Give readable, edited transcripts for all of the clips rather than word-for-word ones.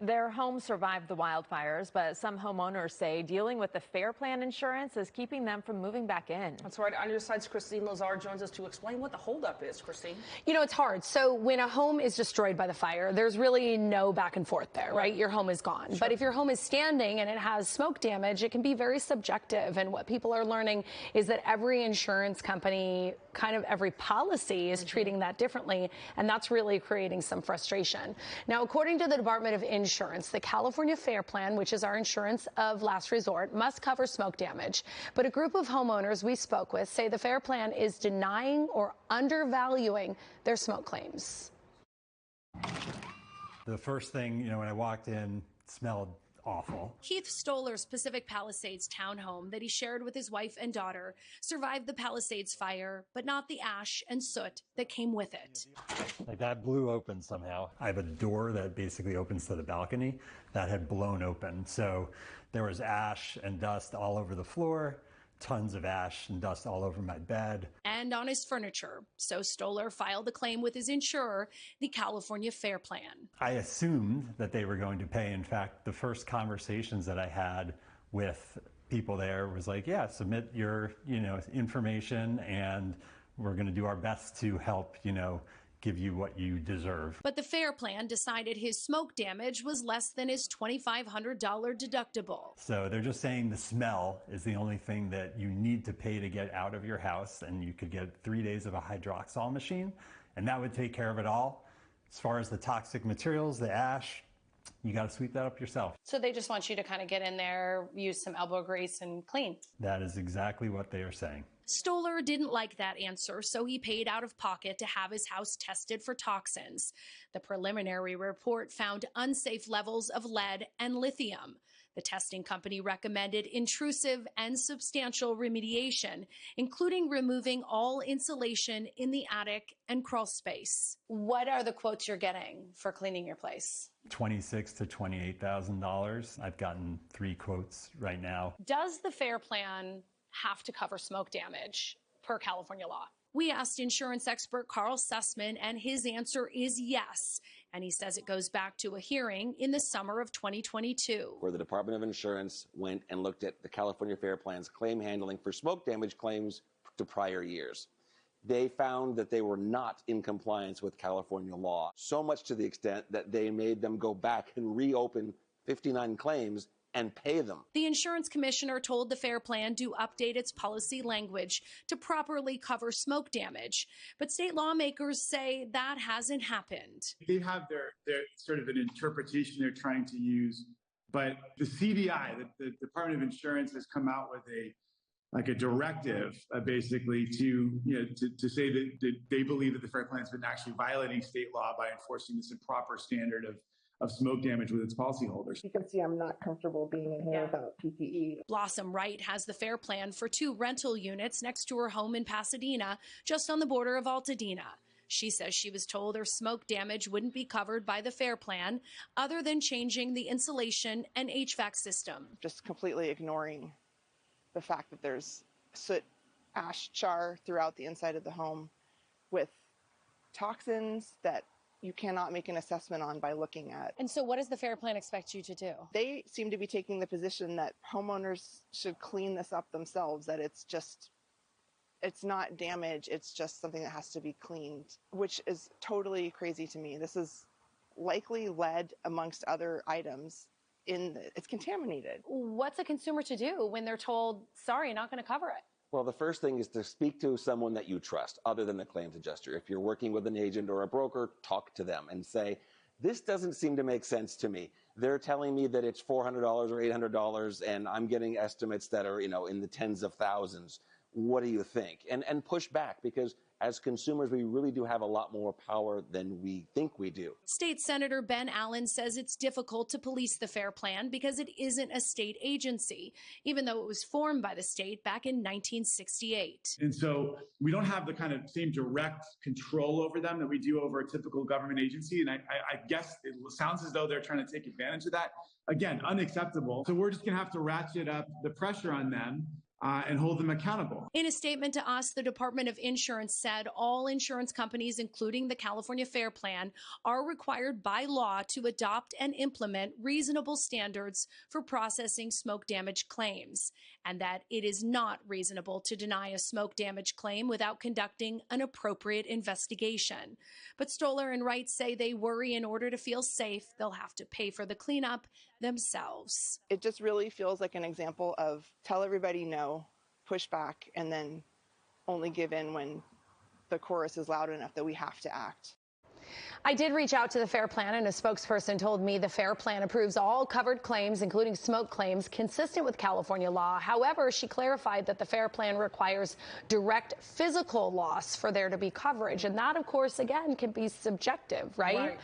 Their home survived the wildfires, but some homeowners say dealing with the Fair Plan insurance is keeping them from moving back in. That's right. On your side's Christine Lazar joins us to explain what the holdup is. Christine? You know, it's hard. So when a home is destroyed by the fire, there's really no back and forth there, right? Your home is gone. Sure. But if your home is standing and it has smoke damage, it can be very subjective. And what people are learning is that every insurance company, kind of every policy is treating that differently. And that's really creating some frustration. Now, according to the Department of Insurance, the California Fair Plan, which is our insurance of last resort, must cover smoke damage. But a group of homeowners we spoke with say the Fair Plan is denying or undervaluing their smoke claims. The first thing, when I walked in, it smelled awful. Keith Stoller's Pacific Palisades townhome that he shared with his wife and daughter survived the Palisades fire, but not the ash and soot that came with it. Like that blew open somehow. I have a door that basically opens to the balcony that had blown open. So there was ash and dust all over the floor, tons of ash and dust all over my bed. And on his furniture. So Stoller filed a claim with his insurer, the California Fair Plan. I assumed that they were going to pay. In fact, the first conversations that I had with people there was like, yeah, submit your, information and we're going to do our best to help, give you what you deserve. But the Fair Plan decided his smoke damage was less than his $2,500 deductible. So they're just saying the smell is the only thing that you need to pay to get out of your house, and you could get 3 days of a hydroxol machine, and that would take care of it all. As far as the toxic materials, the ash, you got to sweep that up yourself. So they just want you to kind of get in there, use some elbow grease and clean. That is exactly what they are saying. Stoller didn't like that answer, so he paid out of pocket to have his house tested for toxins. The preliminary report found unsafe levels of lead and lithium. The testing company recommended intrusive and substantial remediation, including removing all insulation in the attic and crawl space. What are the quotes you're getting for cleaning your place? $26,000 to $28,000. I've gotten 3 quotes right now. Does the Fair Plan have to cover smoke damage per California law? We asked insurance expert Carl Sussman, and his answer is yes. And he says it goes back to a hearing in the summer of 2022. Where the Department of Insurance went and looked at the California Fair Plan's claim handling for smoke damage claims to prior years. They found that they were not in compliance with California law, so much to the extent that they made them go back and reopen 59 claims and pay them. The insurance commissioner told the Fair Plan to update its policy language to properly cover smoke damage. But state lawmakers say that hasn't happened. They have their sort of an interpretation they're trying to use. But the CDI, the Department of Insurance, has come out with a directive, basically to say that they believe that the Fair Plan has been actually violating state law by enforcing this improper standard of smoke damage with its policyholders. You can see I'm not comfortable being in here without PPE. Blossom Wright has the Fair Plan for 2 rental units next to her home in Pasadena, just on the border of Altadena. She says she was told her smoke damage wouldn't be covered by the Fair Plan, other than changing the insulation and HVAC system. Just completely ignoring the fact that there's soot, ash, char throughout the inside of the home with toxins that you cannot make an assessment on by looking at. And so what does the Fair Plan expect you to do? They seem to be taking the position that homeowners should clean this up themselves, that it's not damage, it's just something that has to be cleaned, which is totally crazy to me. This is likely lead amongst other items. It's contaminated. What's a consumer to do when they're told, sorry, not going to cover it? Well, the first thing is to speak to someone that you trust, other than the claims adjuster. If you're working with an agent or a broker, talk to them and say, this doesn't seem to make sense to me. They're telling me that it's $400 or $800, and I'm getting estimates that are, in the tens of thousands. What do you think? And push back, because as consumers, we really do have a lot more power than we think we do. State Senator Ben Allen says it's difficult to police the Fair Plan because it isn't a state agency, even though it was formed by the state back in 1968. And so we don't have the kind of same direct control over them that we do over a typical government agency. And I guess it sounds as though they're trying to take advantage of that. Again, unacceptable. So we're just going to have to ratchet up the pressure on them and hold them accountable. In a statement to us, the Department of Insurance said all insurance companies, including the California Fair Plan, are required by law to adopt and implement reasonable standards for processing smoke damage claims, and that it is not reasonable to deny a smoke damage claim without conducting an appropriate investigation. But Stoller and Wright say they worry in order to feel safe, they'll have to pay for the cleanup themselves. It just really feels like an example of tell everybody no, push back, and then only give in when the chorus is loud enough that we have to act. I did reach out to the Fair Plan, and a spokesperson told me the Fair Plan approves all covered claims, including smoke claims, consistent with California law. However, she clarified that the Fair Plan requires direct physical loss for there to be coverage. And that, of course, again, can be subjective, right?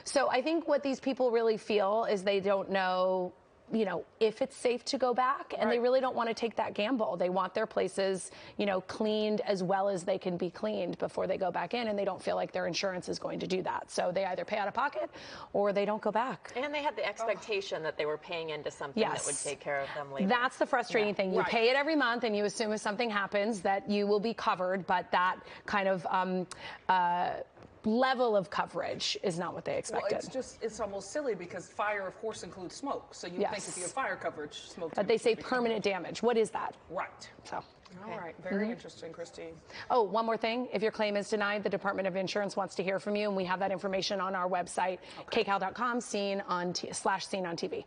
So I think what these people really feel is they don't know, you know, if it's safe to go back, and they really don't want to take that gamble. They want their places, you know, cleaned as well as they can be cleaned before they go back in, and they don't feel like their insurance is going to do that. So they either pay out of pocket or they don't go back. And they had the expectation that they were paying into something that would take care of them later. That's the frustrating thing. You pay it every month and you assume if something happens that you will be covered, but that kind of level of coverage is not what they expected. Well, it's almost silly because fire, of course, includes smoke. So you think if you have fire coverage, smoke. But they say permanent damage. What is that? Right. So. All right. Very interesting, Christine. Oh, one more thing. If your claim is denied, the Department of Insurance wants to hear from you, and we have that information on our website, kcal.com/scene on TV.